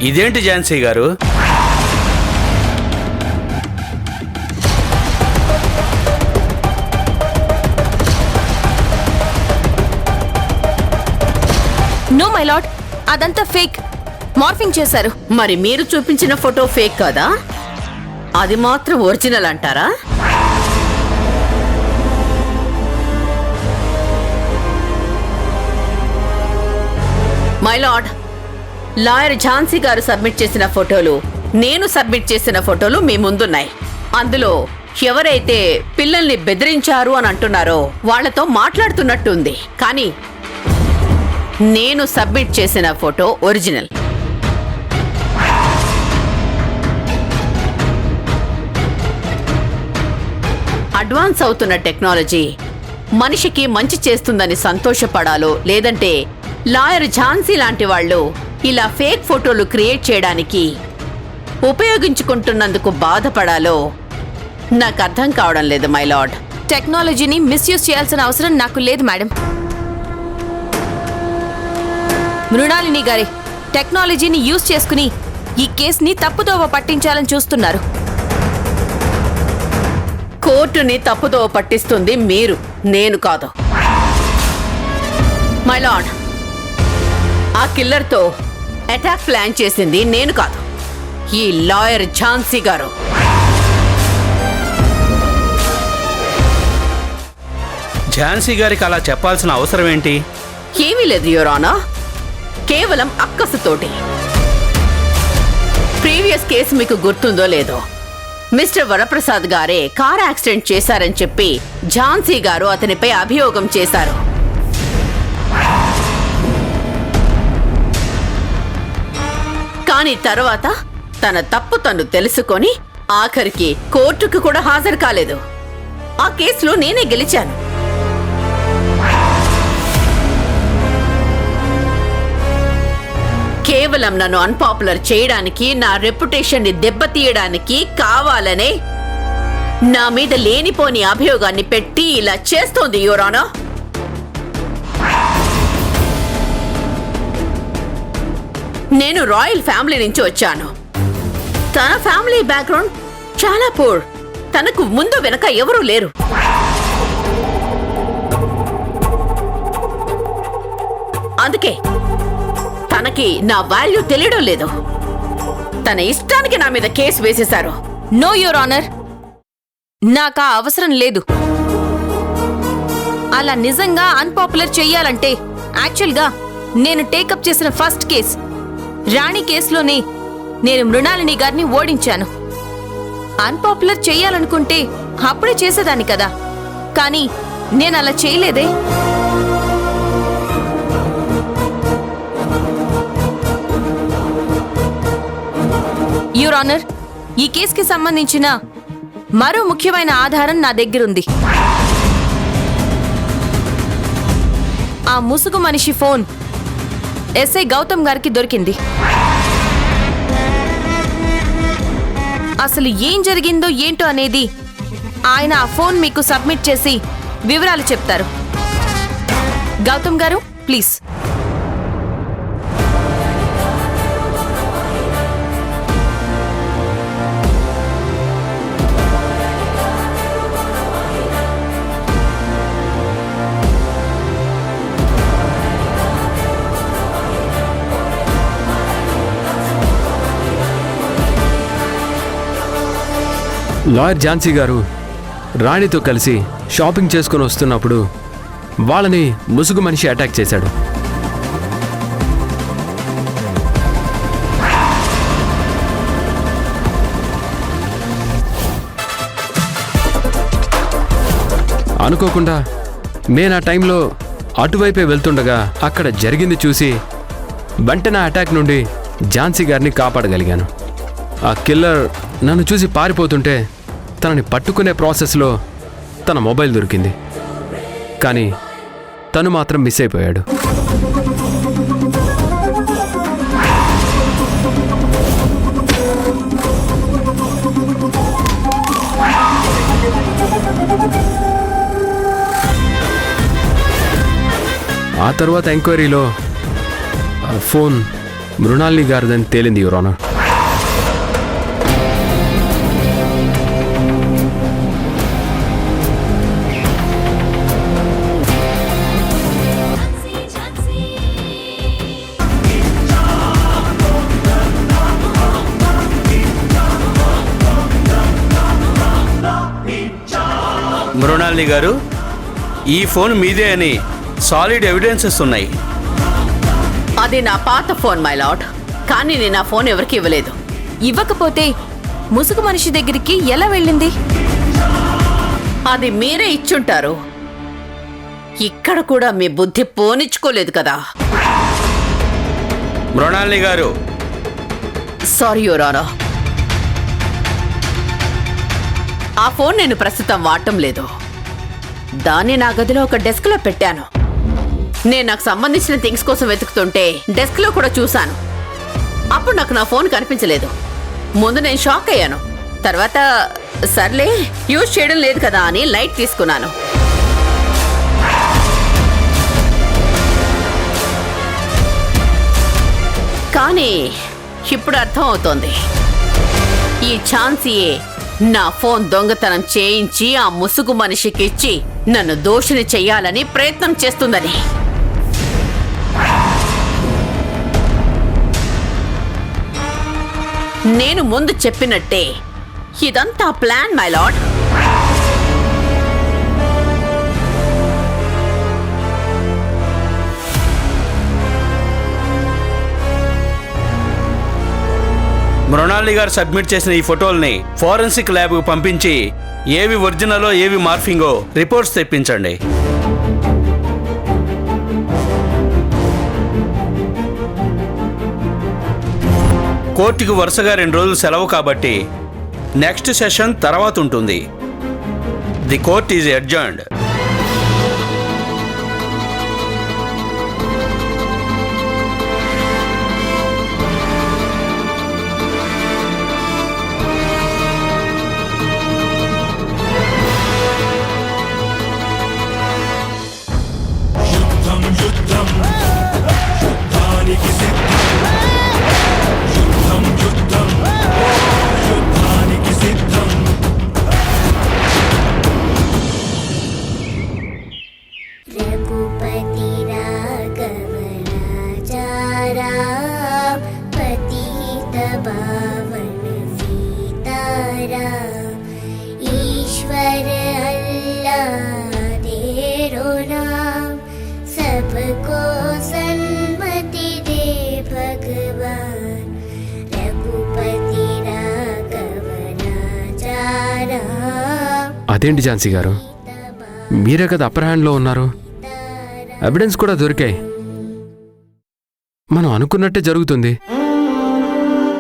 ఇదేంటి ఝాన్సీ గారు? నో మై లార్డ్, అదంతా ఫేక్. మార్ఫింగ్ చేశారు. మరి మీరు చూపించిన ఫోటో ఫేక్ కదా, అది మాత్రం ఒరిజినల్ అంటారా? మై లార్డ్, లాయర్ ఝాన్సీ గారు సబ్మిట్ చేసిన ఫోటోలు, నేను సబ్మిట్ చేసిన ఫోటోలు మీ ముందున్నాయి. అందులో ఎవరైతే పిల్లల్ని బెదిరించారు అని అంటున్నారో వాళ్లతో మాట్లాడుతున్నట్టుంది. కానీ నేను సబ్మిట్ చేసిన ఫోటో ఒరిజినల్. అడ్వాన్స్ అవుతున్న టెక్నాలజీ మనిషికి మంచి చేస్తుందని సంతోషపడాలో, లేదంటే లాయర్ ఝాన్సీ లాంటి వాళ్ళు ఇలా ఫేక్ ఫోటోలు క్రియేట్ చేయడానికి ఉపయోగించుకుంటున్నందుకు బాధపడాలో నాకు అర్థం కావడం లేదు మై లార్డ్. టెక్నాలజీని మిస్యూజ్ చేయాల్సిన అవసరం నాకు లేదు మేడం. మృణాలిని గారి టెక్నాలజీని యూజ్ చేసుకుని ఈ కేసుని తప్పుదోవ పట్టించాలని చూస్తున్నారు. కోర్టుని తప్పుదోవ పట్టిస్తుంది మీరు, నేను కాదు. మై లార్డ్, ఆ కిల్లర్తో అటాక్ ప్లాన్ చేసింది నేను కాదు, ఈ లాయర్ ఝాన్సీ గారు. ఝాన్సీ గారికి అలా చెప్పాల్సిన అవసరం ఏంటి? ఏమీ లేదు యువర్ ఆనర్, కేవలం అక్కసుతోటి. ప్రీవియస్ కేసు మీకు గుర్తుందో లేదో, మిస్టర్ వరప్రసాద్ గారే కార్ యాక్సిడెంట్ చేశారని చెప్పి ఝాన్సీ గారు అతనిపై అభియోగం చేశారు. కానీ తర్వాత తన తప్పు తను తెలుసుకొని ఆఖరికి కోర్టుకు కూడా హాజరు కాలేదు. ఆ కేసులో నేనే గెలిచాను. కేవలం నన్ను అన్పాపులర్ చేయడానికి, నా రెప్యుటేషన్ ని దెబ్బతీయడానికి కావాలనే నా మీద లేనిపోని అభియోగాన్ని పెట్టి ఇలా చేస్తోంది యువరానా. నేను రాయల్ ఫ్యామిలీ నుంచి వచ్చాను. తన ఫ్యామిలీ బ్యాక్గ్రౌండ్ చాలా పూర్. తనకు ముందు వెనక ఎవరూ లేరు. అందుకే తనకి నా వాల్యూ తెలియడం లేదు. తన ఇష్టానికి నా మీద కేసు వేసేశారు. నో యువర్ ఆనర్, నాకు ఆ అవసరం లేదు. అలా నిజంగా అన్పాపులర్ చెయ్యాలంటే యాక్చువల్గా నేను టేకప్ చేసిన ఫస్ట్ కేసు రాణి కేసులోనే నేను మృణాలిని గారిని ఓడించాను. అన్పాపులర్ చెయ్యాలనుకుంటే అప్పుడే చేసేదాన్ని కదా, కానీ నేను అలా చేయలేదే. యువర్ ఆనర్, ఈ కేసుకి సంబంధించిన మరో ముఖ్యమైన ఆధారం నా దగ్గరుంది. ఆ ముసుగు మనిషి ఫోన్ ఎస్ఐ గౌతమ్ గారికి దొరికింది. అసలు ఏం జరిగిందో ఏంటో అనేది ఆయన ఆ ఫోన్ మీకు సబ్మిట్ చేసి వివరాలు చెప్తారు. గౌతమ్ గారు ప్లీజ్. లాయర్ ఝాన్సీ గారు రాణితో కలిసి షాపింగ్ చేసుకుని వస్తున్నప్పుడు వాళ్ళని ముసుగు మనిషి అటాక్ చేశాడు. అనుకోకుండా నేను ఆ టైంలో అటువైపే వెళ్తుండగా అక్కడ జరిగింది చూసి వెంటనే అటాక్ నుండి ఝాన్సీ గారిని కాపాడగలిగాను. ఆ కిల్లర్ నన్ను చూసి పారిపోతుంటే తనని పట్టుకునే ప్రాసెస్లో తన మొబైల్ దొరికింది. కానీ తను మాత్రం మిస్ అయిపోయాడు. ఆ తర్వాత ఎంక్వైరీలో ఆ ఫోన్ మృణాలిని గారిదని తేలింది, యువర్ ఆనర్. మృణాలిని గారు, ఈ ఫోన్ మీదే అని సాలిడ్ ఎవిడెన్సెస్ ఉన్నాయి. అది నా పాత ఫోన్ మై లార్డ్, కానీ నేను ఆ ఫోన్ ఎవరికి ఇవ్వలేదు. ఇవ్వకపోతే ముసుగు మనిషి దగ్గరికి ఎలా వెళ్ళింది? అది మీరే ఇచ్చుంటారు. ఇక్కడ కూడా మీ బుద్ధి పోనిచ్చుకోలేదు కదా. మృణాలిని గారు, సారీ యువర్ ఆనర్. ఆ ఫోన్ నేను ప్రస్తుతం వాడటం లేదు. దాన్ని నా గదిలో ఒక డెస్క్లో పెట్టాను. నేను నాకు సంబంధించిన థింగ్స్ కోసం వెతుకుతుంటే డెస్క్లో కూడా చూశాను. అప్పుడు నాకు నా ఫోన్ కనిపించలేదు. ముందు నేను షాక్ అయ్యాను. తర్వాత సర్లే యూజ్ చేయడం లేదు కదా అని లైట్ తీసుకున్నాను. కానీ ఇప్పుడు అర్థం అవుతోంది, ఈ ఛాన్సీయే నా ఫోన్ దొంగతనం చేయించి ఆ ముసుగు మనిషికిచ్చి నన్ను దోషిని చెయ్యాలని ప్రయత్నం చేస్తుందని. నేను ముందు చెప్పినట్టే ఇదంతా ప్లాన్ మై లార్డ్. మృణాలిని గారు సబ్మిట్ చేసిన ఈ ఫోటోల్ని ఫోరెన్సిక్ ల్యాబ్కు పంపించి ఏవి ఒరిజినలో ఏవి మార్ఫింగో రిపోర్ట్స్ తెప్పించండి. కోర్టుకి వరుసగా 2 రోజులు సెలవు కాబట్టి నెక్స్ట్ సెషన్ తర్వాత ఉంటుంది. The court is adjourned. అదేంటి ఝాన్సీ గారు, మీరే కదా అప్పర్ హ్యాండ్లో ఉన్నారు. ఎవిడెన్స్ కూడా దొరికాయి. మనం అనుకున్నట్టే జరుగుతుంది.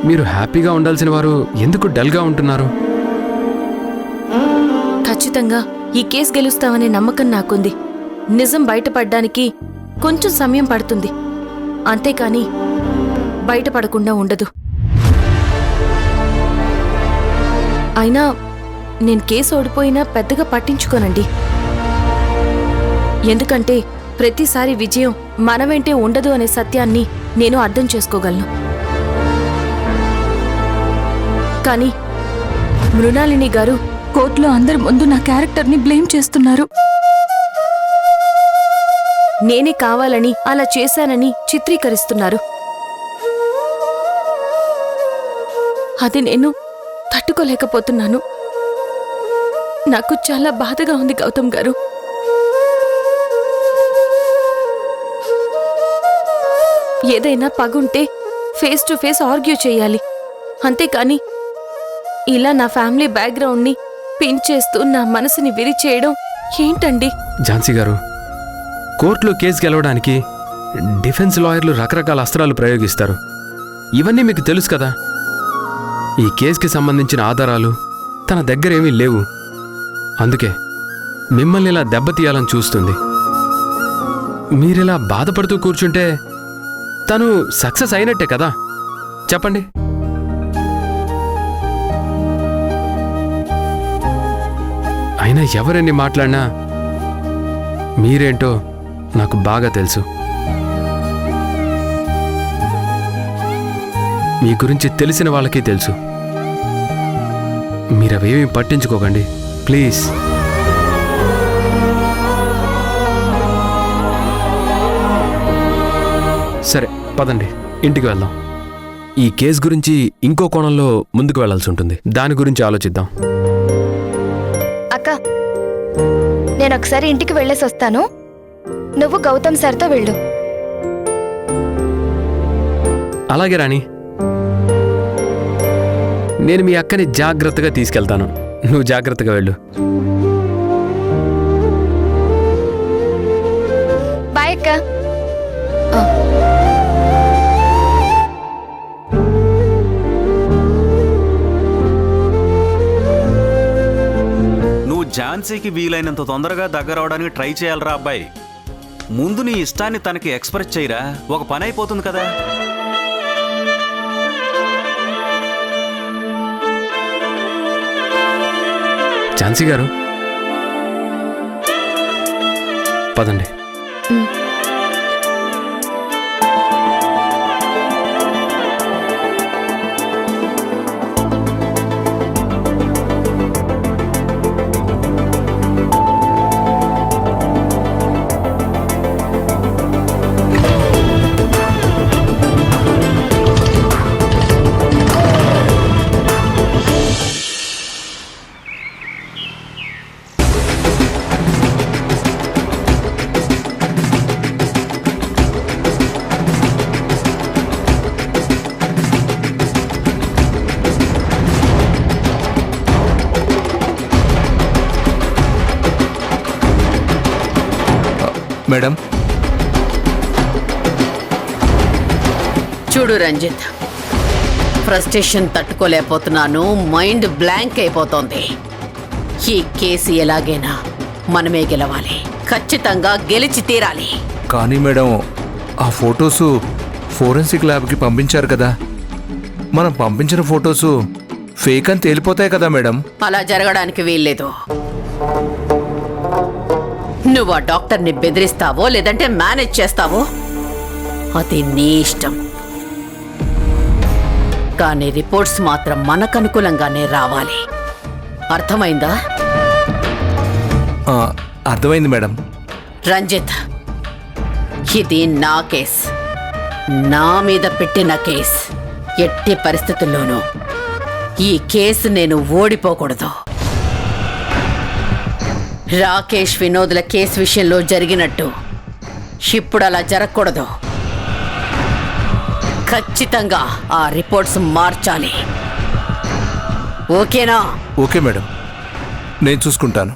మీరు హ్యాపీగా ఉండాల్సిన వారు ఎందుకు డల్గా ఉంటున్నారు? ఖచ్చితంగా ఈ కేసు గెలుస్తామనే నమ్మకం నాకుంది. నిజం బయటపడ్డానికి కొంచెం సమయం పడుతుంది, అంతేకాని బయటపడకుండా ఉండదు. అయినా నేను కేసు ఓడిపోయినా పెద్దగా పట్టించుకోనండి. ఎందుకంటే ప్రతిసారి విజయం మన వెంటే ఉండదు అనే సత్యాన్ని నేను అర్థం చేసుకోగలను. కానీ మృణాలిని గారు కోర్టులో అందరి ముందు నా క్యారెక్టర్ని బ్లేమ్ చేస్తున్నారు. నేనే కావాలని అలా చేశానని చిత్రీకరిస్తున్నారు. అది నేను తట్టుకోలేకపోతున్నాను. నాకు చాలా బాధగా ఉంది గౌతమ్ గారు. ఏదైనా పగుంటే ఫేస్ టు ఫేస్ ఆర్గ్యూ చేయాలి, అంతేకాని ఇలా నా ఫ్యామిలీ బ్యాక్గ్రౌండ్ని పిన్ చేస్తూ నా మనసుని విరిచేయడం ఏంటండి? ఝాన్సీ గారు, కోర్టులో కేసు గెలవడానికి డిఫెన్స్ లాయర్లు రకరకాల అస్త్రాలు ప్రయోగిస్తారు. ఇవన్నీ మీకు తెలుసు కదా. ఈ కేసుకి సంబంధించిన ఆధారాలు తన దగ్గర ఏమీ లేవు. అందుకే మిమ్మల్ని ఇలా దెబ్బతీయాలని చూస్తుంది. మీరిలా బాధపడుతూ కూర్చుంటే తను సక్సెస్ అయినట్టే కదా. చెప్పండి. అయినా ఎవరెన్ని మాట్లాడినా మీరేంటో నాకు బాగా తెలుసు. మీ గురించి తెలిసిన వాళ్ళకి తెలుసు. మీరవేమీ పట్టించుకోకండి ప్లీజ్. సరే పదండి, ఇంటికి వెళ్దాం. ఈ కేసు గురించి ఇంకో కోణంలో ముందుకు వెళ్లాల్సి ఉంటుంది. దాని గురించి ఆలోచిద్దాం. అక్క, నేను ఒకసారి ఇంటికి వెళ్ళేసి వస్తాను. నువ్వు గౌతమ్ సార్తో వెళ్ళు. అలాగే రాణి, నేను మీ అక్కని జాగ్రత్తగా తీసుకెళ్తాను. నువ్వు జాగ్రత్తగా వెళ్ళు. బాయ్ అక్క. నువ్వు ఝాన్సీకి వీలైనంత తొందరగా దగ్గర అవడానికి ట్రై చేయాలరా అబ్బాయి. ముందు నీ ఇష్టాన్ని తనకి ఎక్స్ప్రెస్ చేయరా, ఒక పని అయిపోతుంది కదా. ఝాన్సీ గారు పదండి. మేడం, చూడు రంజిత్, ఫ్రస్ట్రేషన్ తట్టుకోలేకపోతున్నాను. మైండ్ బ్లాంక్ అయిపోతోంది. ఈ కేసు ఎలాగైనా మనమే గెలవాలి. ఖచ్చితంగా గెలిచి తీరాలి. కానీ మేడం, ఆ ఫొటోసు ఫోరెన్సిక్ ల్యాబ్కి పంపించారు కదా. మనం పంపించిన ఫొటోసు ఫేక్ అని తేలిపోతాయి కదా మేడం. అలా జరగడానికి వీల్లేదు. నువ్వు ఆ డాక్టర్ని బెదిరిస్తావో లేదంటే మేనేజ్ చేస్తావో అది నీ ఇష్టం. కానీ రిపోర్ట్స్ మాత్రం మనకు అనుకూలంగానే రావాలి. అర్థమైందా? అర్థమైంది మేడం. రంజిత్, ఇది నా కేస్, నా మీద పెట్టిన కేస్. ఎట్టి పరిస్థితుల్లోనూ ఈ కేసు నేను ఓడిపోకూడదు. రాకేష్ వినోద్ల కేసు విషయంలో జరిగినట్టు ఇప్పుడు అలా జరగకూడదు. ఖచ్చితంగా ఆ రిపోర్ట్స్ మార్చాలి. ఓకేనా? ఓకే మేడం, నేను చూసుకుంటాను.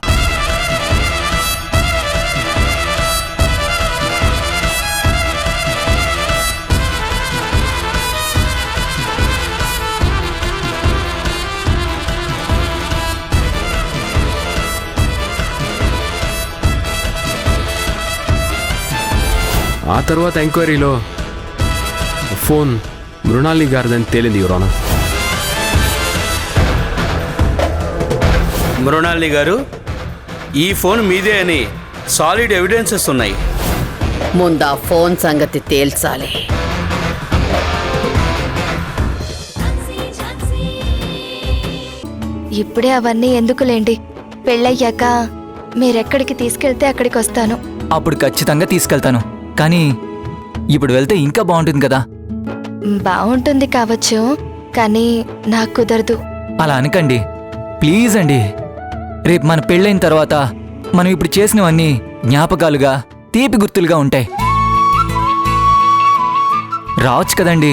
ఆ తర్వాత ఎంక్వైరీలో ఫోన్ మృణాలి గారిదని తేలింది యువర్ ఆనర్. మృణాలి గారు, ఈ ఫోన్ మీదే అని సాలిడ్ ఎవిడెన్సెస్ ఉన్నాయి. ముందా ఫోన్ సంగతి తేల్చాలి. ఇప్పుడే అవన్నీ ఎందుకులేండి. పెళ్ళయ్యాక మీరెక్కడికి తీసుకెళ్తే అక్కడికి వస్తాను. అప్పుడు ఖచ్చితంగా తీసుకెళ్తాను. కానీ ఇప్పుడు వెళ్తే ఇంకా బాగుంటుంది కదా. బాగుంటుంది కావచ్చు, కానీ నాకు కుదరదు. అలా అనకండి ప్లీజ్ అండి. రేపు మన పెళ్ళైన తర్వాత మనం ఇప్పుడు చేసినవన్నీ జ్ఞాపకాలుగా తీపి గుర్తులుగా ఉంటాయి. రావచ్చు కదండి.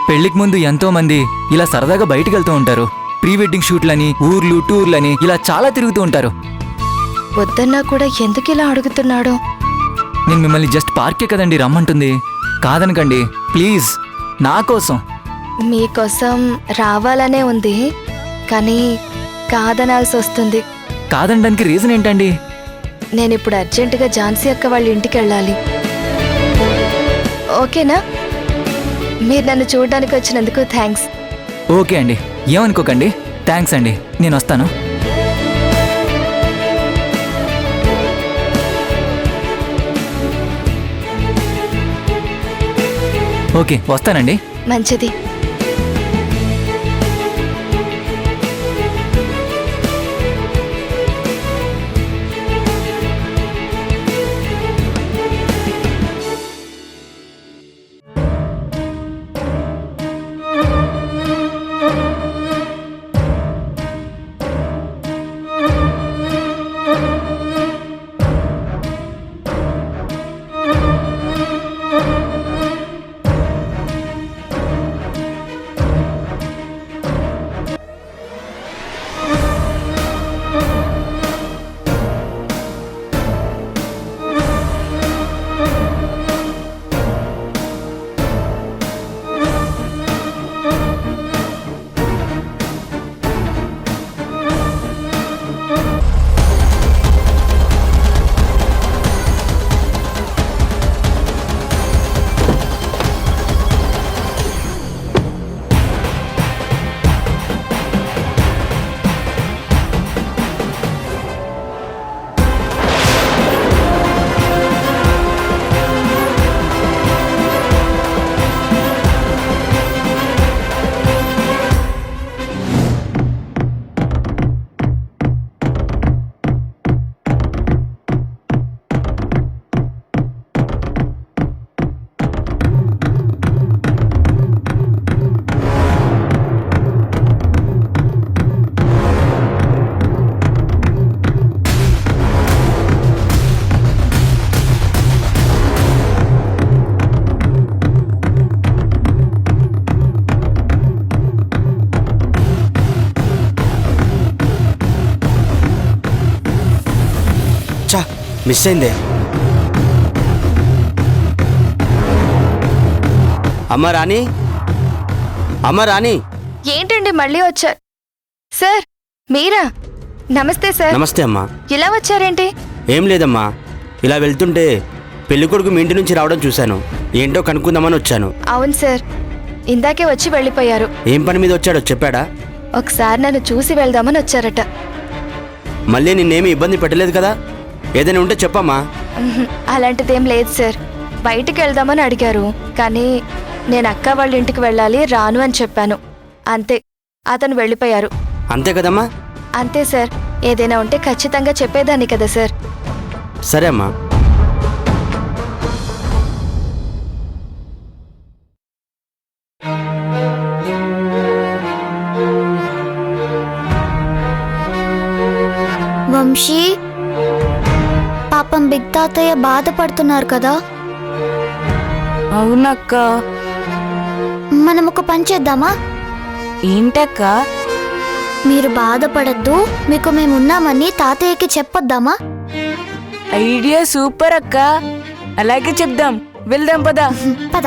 పెళ్లికి ముందు ఎంతో మంది ఇలా సరదాగా బయటికి వెళ్తూ ఉంటారు. ప్రీ వెడ్డింగ్ షూట్లని, ఊర్లు, టూర్లని ఇలా చాలా తిరుగుతూ ఉంటారు. వద్దన్నా కూడా ఎందుకు ఇలా అడుగుతున్నాడు? నేను మిమ్మల్ని జస్ట్ పార్కే కదండి రమ్మంటుంది. కాదనకండి ప్లీజ్, నా కోసం. మీకోసం రావాలనే ఉంది, కానీ కాదనాల్సి వస్తుంది. కాదనడానికి రీజన్ ఏంటండి? నేను ఇప్పుడు అర్జెంటుగా ఝాన్సీ అక్క వాళ్ళ ఇంటికి వెళ్ళాలి. ఓకేనా? మీరు నన్ను చూడడానికి వచ్చినందుకు థ్యాంక్స్. ఓకే అండి, ఏమనుకోకండి. థ్యాంక్స్ అండి, నేను వస్తాను. ఓకే, వస్తానండి. మంచిది. మిస్ అయిందే. అమ్మ రాణి, అమ్మ రాణి. ఏంటండి మళ్ళీ వచ్చారు? సార్ మీరా? నమస్తే సార్. నమస్తే అమ్మా. ఇలా వచ్చారేంటి? ఏం లేదమ్మా, ఇలా వెళ్తుంటే పెళ్ళికొడుకు మీ ఇంటి నుంచి రావడం చూశాను. ఏంటో కనుక్కుందామని వచ్చాను. అవును సార్, ఇందాకే వచ్చి వెళ్ళిపోయారు. ఏం పని మీద వచ్చాడో చెప్పాడా? ఒకసారి నన్ను చూసి వెళ్దామని వచ్చారట. మళ్ళీ నిన్నేమీ ఇబ్బంది పెట్టలేదు కదా? ఏదైనా ఉంటే చెప్పమ్మా. అలాంటిదేం లేదు సార్. బయటికి వెళ్దామని అడిగారు, కానీ నేను అక్క వాళ్ళ ఇంటికి వెళ్ళాలి, రాను అని చెప్పాను. అంతే, అతను వెళ్ళిపోయారు. అంతే కదమ్మా? అంతే సార్. ఏదైనా ఉంటే ఖచ్చితంగా చెప్పేదాన్ని కదా సార్. సరే అమ్మా. వంశీ, పాపం బిగ్ తాతయ్య బాధపడుతున్నారు కదా. అవునక్క. మనం ఒక పని చేద్దామా? ఏంటక్క? మీరు బాధపడద్దు, మీకు మేమున్నామని తాతయ్యకి చెప్పొద్దామా? ఐడియా సూపర్ అక్క. అలాగే చెప్దాం. వెళ్దాం పద. పద.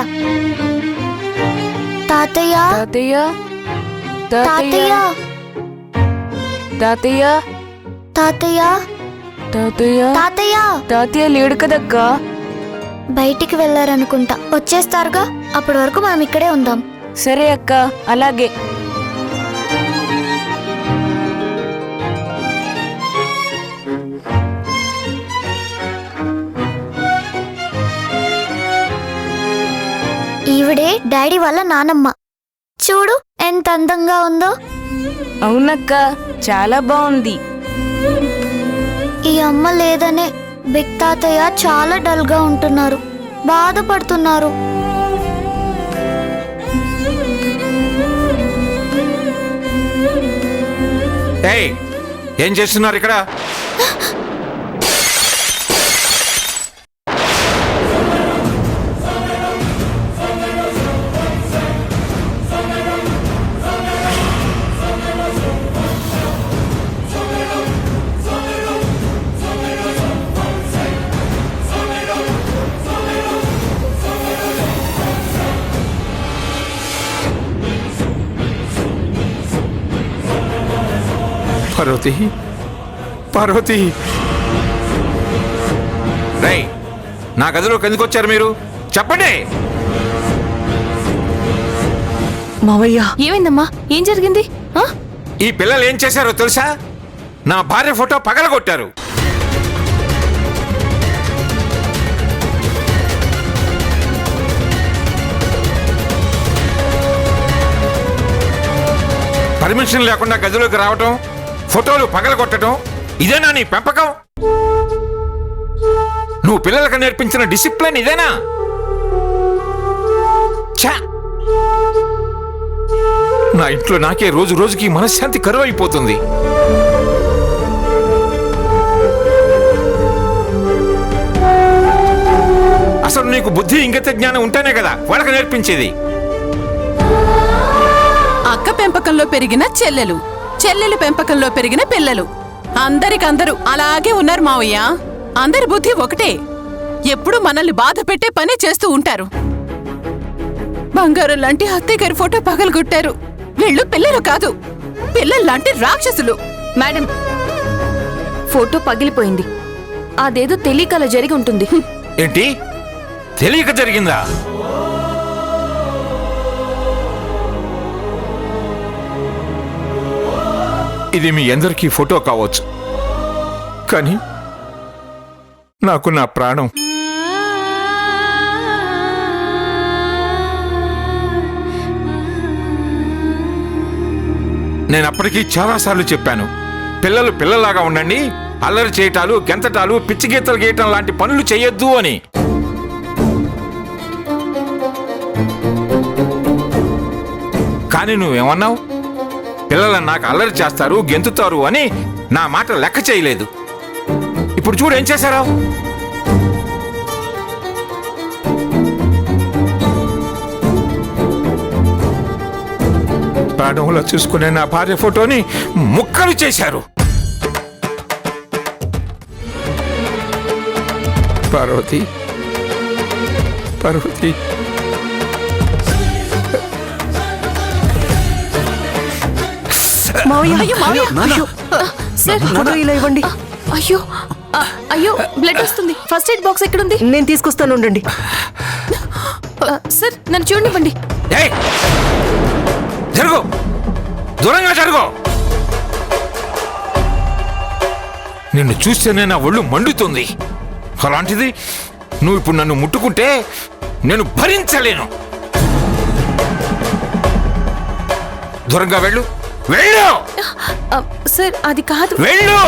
తాతయ్య, తాతయ్య, తాతయ్య, తాతయ్య, తాతయ్య, తాతయ్య, తాతయ్య. తాతయ్య లేడు కదక్క. బయటికి వెళ్ళారనుకుంటా. వచ్చేస్తారుగా, అప్పటి వరకు మనం ఇక్కడే ఉందాం. సరే అక్క, అలాగే. ఈవిడే డాడీ వాళ్ళ నానమ్మ. చూడు ఎంత అందంగా ఉందో. అవునక్క, చాలా బాగుంది. ఈ అమ్మ లేదనే బిగ్ తాతయ్య చాలా డల్ గా ఉంటున్నారు, బాధపడుతున్నారు. ఏం చేస్తున్నారు ఇక్కడ? పార్వతి, పార్వతి, రేయ్, నా గదిలోకి ఎందుకు వచ్చారు మీరు? చెప్పండి. మావయ్య, ఏమైందమ్మా? ఏం జరిగింది? ఆ? ఈ పిల్లలు ఏం చేశారో తెలుసా? నా భార్య ఫోటో పగలగొట్టారు. పర్మిషన్ లేకుండా గదిలోకి రావటం, ఫోటోలు పగలగొట్టడం, ఇదేనా నీ పెంపకం? నువ్వు పిల్లలకు నేర్పించిన డిసిప్లిన్ ఇదేనా? ఛా! నా ఇంట్లో నాకే రోజు రోజుకి మనశ్శాంతి కరువు అయిపోతుంది. అసలు నీకు బుద్ధి ఇంగిత జ్ఞానం ఉంటేనే కదా వాళ్ళకి నేర్పించేది. అక్క పెంపకంలో పెరిగిన చెల్లెలు, చెల్లెలు పెంపకంలో పెరిగిన పిల్లలు, అందరికందరూ అలాగే ఉన్నారు మావయ్య. అందరి బుద్ధి ఒకటే, ఎప్పుడు మనల్ని బాధ పెట్టే పని చేస్తూ ఉంటారు. బంగారం లాంటి అత్తయ్య గారి ఫోటో పగలగొట్టారు. వీళ్ళు పిల్లలు కాదు, పిల్లల్లాంటి రాక్షసులు. మేడం, ఫోటో పగిలిపోయింది. అదేదో తెలియక అలా జరిగి ఉంటుంది. ఏంటి? తెలియక జరిగిందా? ఇది మీ అందరికీ ఫోటో కావచ్చు, కానీ నాకు నా ప్రాణం. నేను అప్పటికీ చాలాసార్లు చెప్పాను, పిల్లలు పిల్లలాగా ఉండండి, అల్లరి చేయటాలు, గెంతటాలు, పిచ్చి గీతలు గీయటం లాంటి పనులు చేయొద్దు అని. కానీ నువ్వేమన్నావు? పిల్లలు నాకు అల్లరి చేస్తారు, గెంతుతారు అని నా మాట లెక్క చేయలేదు. ఇప్పుడు చూడు ఏం చేశారా? ప్రాణంలో చూసుకునే నా భార్య ఫోటోని ముక్కలు చేశారు. పార్వతి, పార్వతి, ఇలా ఇవ్వండి. అయ్యో, అయ్యో, బ్లడ్ వస్తుంది. ఫస్ట్ ఎయిడ్ బాక్స్ ఎక్కడుంది? నేను తీసుకొస్తాను, ఉండండి. సార్, నన్ను చూడనివ్వండి. జరుగు, దూరంగా జరుగు. నిన్ను చూస్తేనే నా ఒళ్ళు మండుతుంది. అలాంటిది నువ్వు ఇప్పుడు నన్ను ముట్టుకుంటే నేను భరించలేను. దూరంగా వెళ్ళు, వెళ్ళు. సార్, అది కాదు. వెళ్ళు.